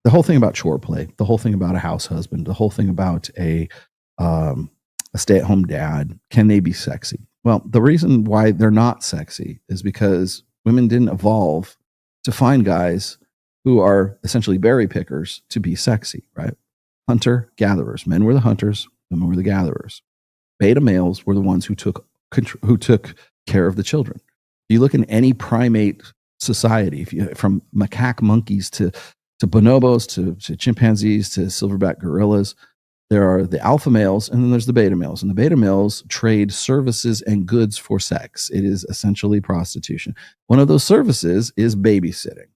the whole thing about chore play, the whole thing about a house husband, the whole thing about a stay-at-home dad, can they be sexy? Well, the reason why they're not sexy is because women didn't evolve to find guys who are essentially berry pickers to be sexy, right? Hunter gatherers. Men were the hunters, women were the gatherers. Beta males were the ones who took care of the children. You look in any primate society, from macaque monkeys to bonobos to chimpanzees to silverback gorillas, there are the alpha males and then there's the beta males. And the beta males trade services and goods for sex. It is essentially prostitution. One of those services is babysitting.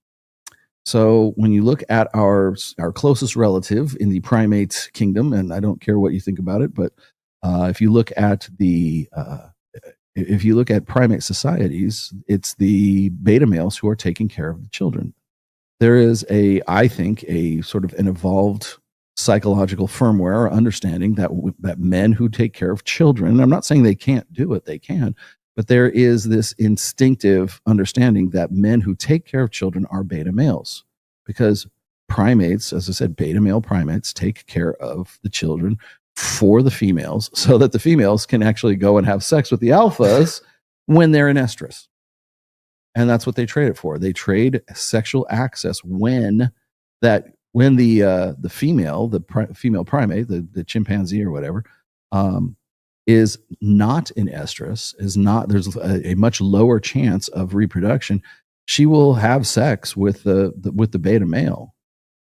So when you look at our closest relative in the primate kingdom, and I don't care what you think about it, but if you look at primate societies, it's the beta males who are taking care of the children. There is I think, a sort of an evolved psychological firmware or understanding that men who take care of children, I'm not saying they can't do it, they can, but there is this instinctive understanding that men who take care of children are beta males, because primates, as I said, beta male primates take care of the children for the females so that the females can actually go and have sex with the alphas when they're in estrus. And that's what they trade it for. They trade sexual access when the female primate, the chimpanzee or whatever, is not in estrus, there's a much lower chance of reproduction. She will have sex with the beta male,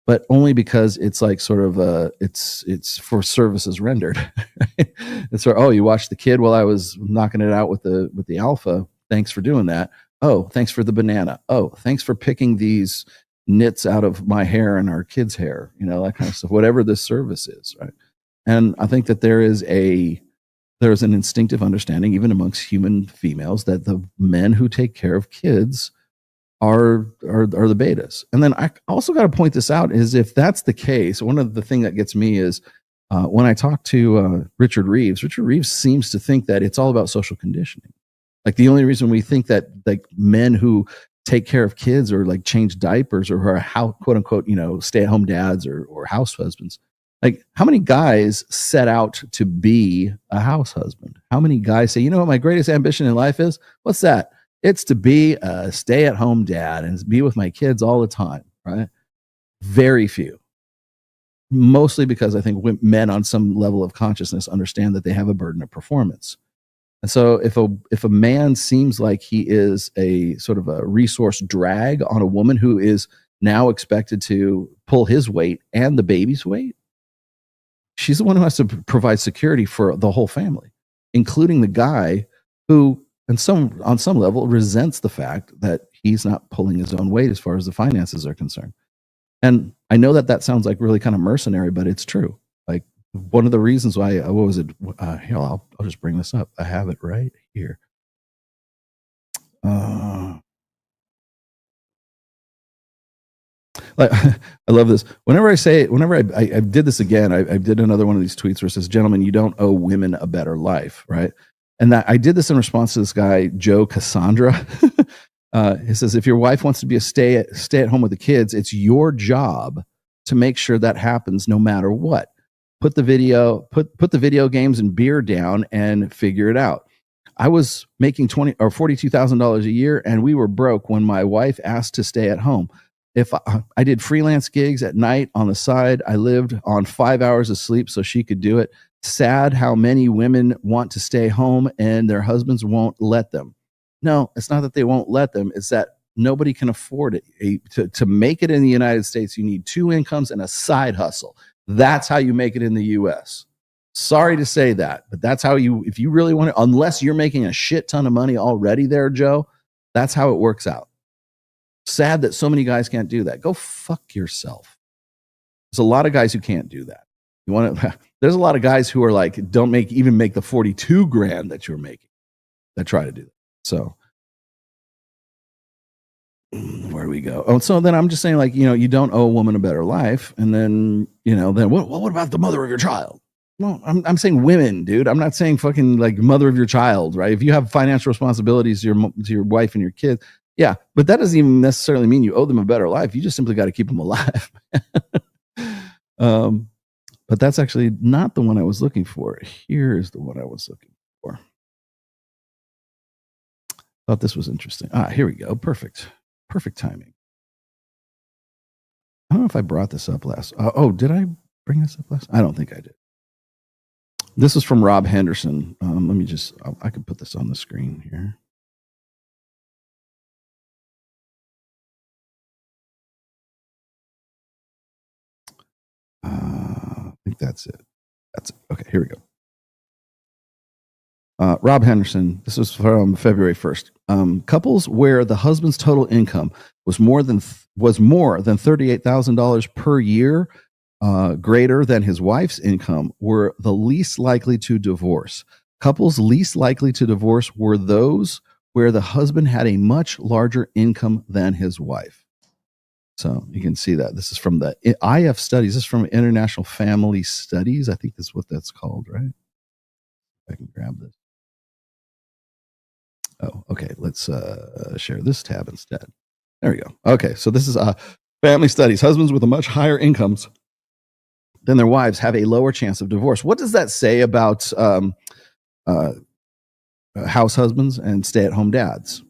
but only because it's like sort of it's for services rendered. It's sort of, oh, you watched the kid while I was knocking it out with the alpha. Thanks for doing that. Oh, thanks for the banana. Oh, thanks for picking these knits out of my hair and our kids' hair, that kind of stuff, whatever this service is, right? And I think that there's an instinctive understanding, even amongst human females, that the men who take care of kids are the betas. And then I also got to point this out, is if that's the case, one of the thing that gets me is when I talk to Richard Reeves seems to think that it's all about social conditioning. Like the only reason we think that like men who take care of kids or like change diapers or are quote unquote, stay-at-home dads or house husbands. Like, how many guys set out to be a house husband? How many guys say, what my greatest ambition in life is? What's that? It's to be a stay-at-home dad and be with my kids all the time, right? Very few. Mostly because I think men on some level of consciousness understand that they have a burden of performance. And so if a man seems like he is a sort of a resource drag on a woman who is now expected to pull his weight and the baby's weight, she's the one who has to provide security for the whole family, including the guy who, on some level, resents the fact that he's not pulling his own weight as far as the finances are concerned. And I know that sounds like really kind of mercenary, but it's true. Like, one of the reasons why, here, I'll just bring this up. I have it right here. I love this. Whenever I did this again, I did another one of these tweets where it says, gentlemen, you don't owe women a better life, right? And that I did this in response to this guy, Joe Cassandra. He says, if your wife wants to be a stay at home with the kids, it's your job to make sure that happens no matter what. Put the video games and beer down and figure it out. I was making $20,000 or $42,000 a year, and we were broke when my wife asked to stay at home. If I did freelance gigs at night on the side, I lived on 5 hours of sleep so she could do it. Sad how many women want to stay home and their husbands won't let them. No, it's not that they won't let them. It's that nobody can afford it. To make it in the United States, you need 2 incomes and a side hustle. That's how you make it in the US. Sorry to say that, but that's how if you really want to, unless you're making a shit ton of money already there, Joe, that's how it works out. Sad that so many guys can't do that. Go fuck yourself. There's a lot of guys who can't do that. There's a lot of guys who are like, don't even make the 42 grand that you're making, that try to do that. So where do we go? Oh, so then I'm just saying, like, you don't owe a woman a better life. And then, then what about the mother of your child? Well, I'm saying women, dude. I'm not saying fucking like mother of your child, right? If you have financial responsibilities to your wife and your kids, yeah, but that doesn't even necessarily mean you owe them a better life. You just simply got to keep them alive. Um, but that's actually not the one I was looking for. Here's the one I was looking for. Thought this was interesting. Here we go. Perfect. Perfect timing. I don't know if I brought this up last. Did I bring this up last? I don't think I did. This is from Rob Henderson. Let me just, I can put this on the screen here. I think that's it. That's it. Okay, here we go. Rob Henderson, this is from February 1st. Couples where the husband's total income was more than $38,000 per year, greater than his wife's income, were the least likely to divorce. Couples least likely to divorce were those where the husband had a much larger income than his wife. So you can see that. This is from the IF studies. This is from International Family Studies. I think that's what that's called, right? I can grab this. Oh, okay. Let's share this tab instead. There we go. Okay, so this is family studies. Husbands with a much higher incomes than their wives have a lower chance of divorce. What does that say about house husbands and stay-at-home dads?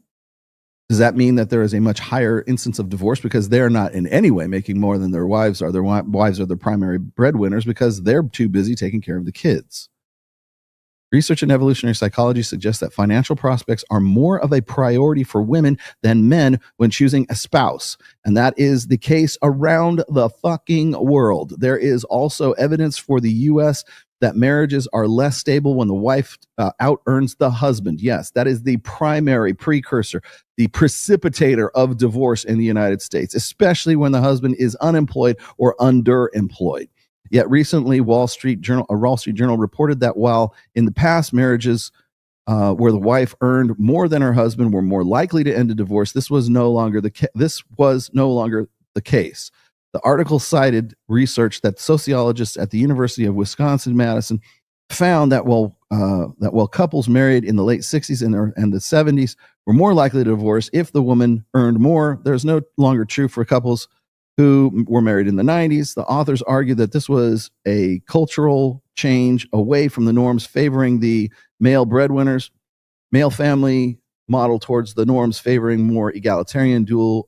Does that mean that there is a much higher instance of divorce because they're not in any way making more than their wives are? Their wives are their primary breadwinners because they're too busy taking care of the kids. Research in evolutionary psychology suggests that financial prospects are more of a priority for women than men when choosing a spouse. And that is the case around the fucking world. There is also evidence for the US that marriages are less stable when the wife out-earns the husband. Yes, that is the primary precursor, the precipitator of divorce in the United States, especially when the husband is unemployed or underemployed. Yet recently, a Wall Street Journal reported that while in the past marriages where the wife earned more than her husband were more likely to end in divorce, this was no longer the case. The article cited research that sociologists at the University of Wisconsin-Madison found that while couples married in the late 60s and the 70s were more likely to divorce if the woman earned more, there's no longer true for couples who were married in the 90s. The authors argue that this was a cultural change away from the norms favoring the male breadwinners, male family model towards the norms favoring more egalitarian dual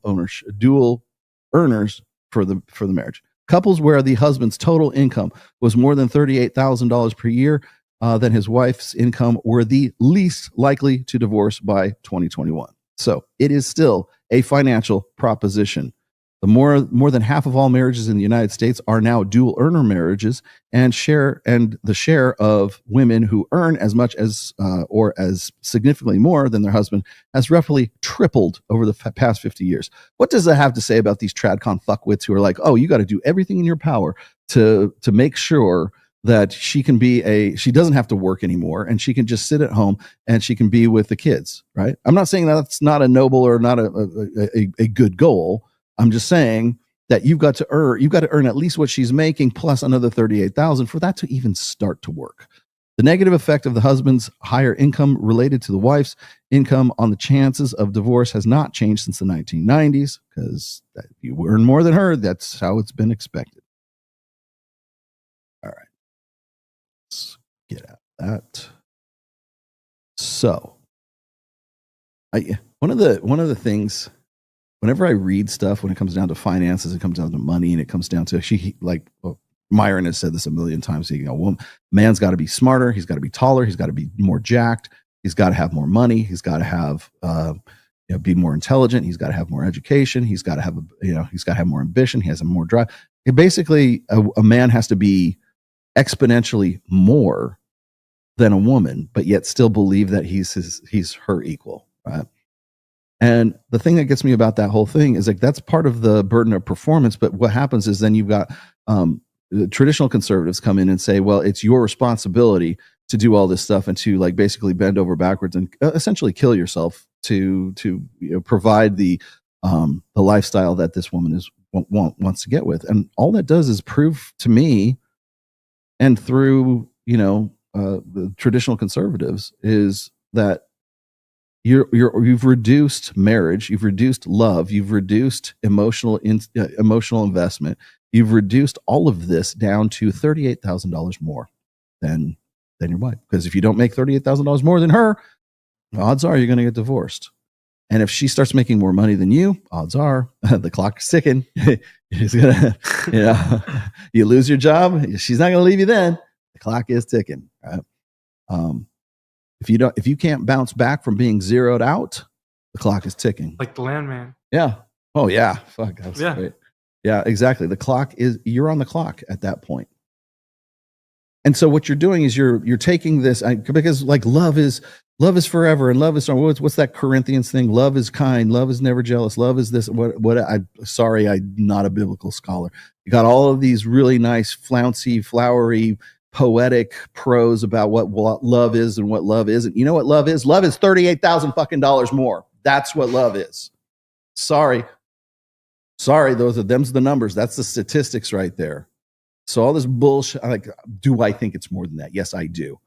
earners for the marriage. Couples where the husband's total income was more than $38,000 per year than his wife's income were the least likely to divorce by 2021. So it is still a financial proposition. The more than half of all marriages in the United States are now dual earner marriages, and the share of women who earn as much as or as significantly more than their husband has roughly tripled over the past 50 years. What does that have to say about these tradcon fuckwits who are like, oh, you got to do everything in your power to make sure that she doesn't have to work anymore and she can just sit at home and she can be with the kids, right? I'm not saying that's not a noble or not a good goal. I'm just saying that you've got to earn at least what she's making plus another 38,000 for that to even start to work. The negative effect of the husband's higher income related to the wife's income on the chances of divorce has not changed since the 1990s because if you earn more than her, that's how it's been expected. All right. Let's get out of that. So, one of the things, whenever I read stuff, when it comes down to finances, it comes down to money, and it comes down to Myron has said this a million times. Man's got to be smarter. He's got to be taller. He's got to be more jacked. He's got to have more money. He's got to have, be more intelligent. He's got to have more education. He's got to have, he's got to have more ambition. He has more drive. Basically, a man has to be exponentially more than a woman, but yet still believe that he's her equal, right? And the thing that gets me about that whole thing is that's part of the burden of performance. But what happens is then you've got the traditional conservatives come in and say, well, it's your responsibility to do all this stuff and to basically bend over backwards and essentially kill yourself to provide the lifestyle that this woman wants to get with. And all that does is prove to me and through the traditional conservatives is that you've reduced marriage, you've reduced love, you've reduced emotional investment, you've reduced all of this down to $38,000 more than your wife. Because if you don't make $38,000 more than her, odds are you're going to get divorced. And if she starts making more money than you, odds are the clock's ticking. She's gonna, you lose your job. She's not going to leave you then. The clock is ticking. Right? If you can't bounce back from being zeroed out, the clock is ticking. Like the landman. Yeah. Oh yeah. Fuck. That's great. Yeah, exactly. You're on the clock at that point. And so what you're doing is you're taking this, because like love is forever, and love is what's that Corinthians thing? Love is kind, love is never jealous, love is this. I'm not a biblical scholar. You got all of these really nice, flouncy, flowery, poetic prose about what love is and what love isn't. You know what love is? Love is $38,000 more. That's what love is. Sorry, them's the numbers. That's the statistics right there. So all this bullshit, do I think it's more than that? Yes, I do.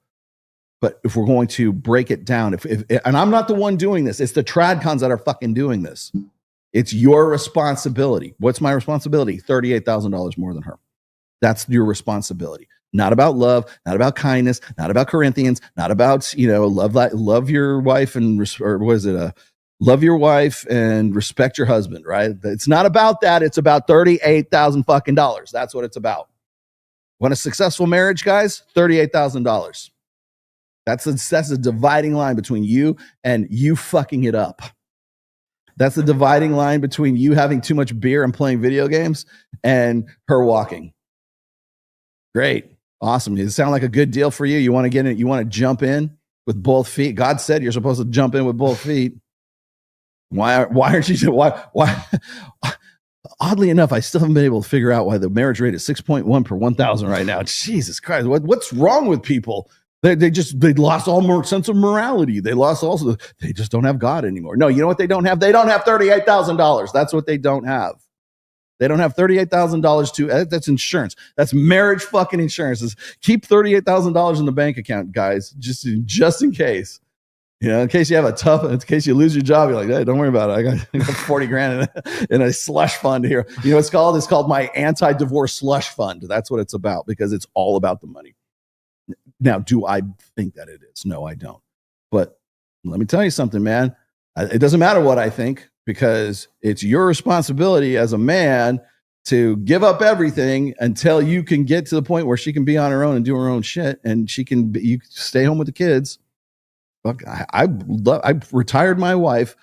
But if we're going to break it down, and I'm not the one doing this, it's the tradcons that are fucking doing this. It's your responsibility. What's my responsibility? $38,000 more than her. That's your responsibility. Not about love, not about kindness, not about Corinthians, not about, love your wife love your wife and respect your husband, right? It's not about that. It's about $38,000 fucking dollars. That's what it's about. Want a successful marriage, guys? $38,000. That's the dividing line between you and you fucking it up. That's the dividing line between you having too much beer and playing video games and her walking. Great. Awesome. Does it sound like a good deal for you? You want to get in? You want to jump in with both feet? God said you're supposed to jump in with both feet. Why aren't you? Why? Oddly enough, I still haven't been able to figure out why the marriage rate is 6.1 per 1,000 right now. Jesus Christ. What's wrong with people? They lost all sense of morality. They just don't have God anymore. No, you know what they don't have? They don't have $38,000. That's what they don't have. They don't have $38,000 that's insurance. That's marriage fucking insurance. Keep $38,000 in the bank account, guys, just in case. In case you have in case you lose your job, you're like, hey, don't worry about it. I got 40 grand in a slush fund here. You know what it's called? It's called my anti-divorce slush fund. That's what it's about, because it's all about the money. Now, do I think that it is? No, I don't. But let me tell you something, man. It doesn't matter what I think, because it's your responsibility as a man to give up everything until you can get to the point where she can be on her own and do her own shit, and you stay home with the kids. Look, I retired my wife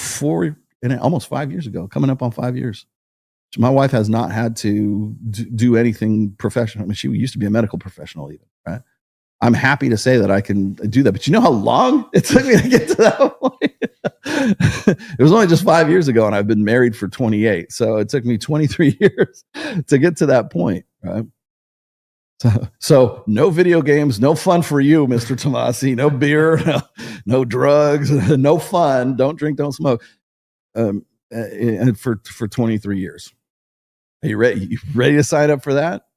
almost 5 years ago, coming up on 5 years. So my wife has not had to do anything professional. I mean, she used to be a medical professional even, right? I'm happy to say that I can do that. But you know how long it took me to get to that point? It was only just 5 years ago, and I've been married for 28. So it took me 23 years to get to that point, right? So no video games, no fun for you, Mr. Tomassi. No beer, no drugs, no fun. Don't drink, don't smoke. And for 23 years. Are you ready? You ready to sign up for that?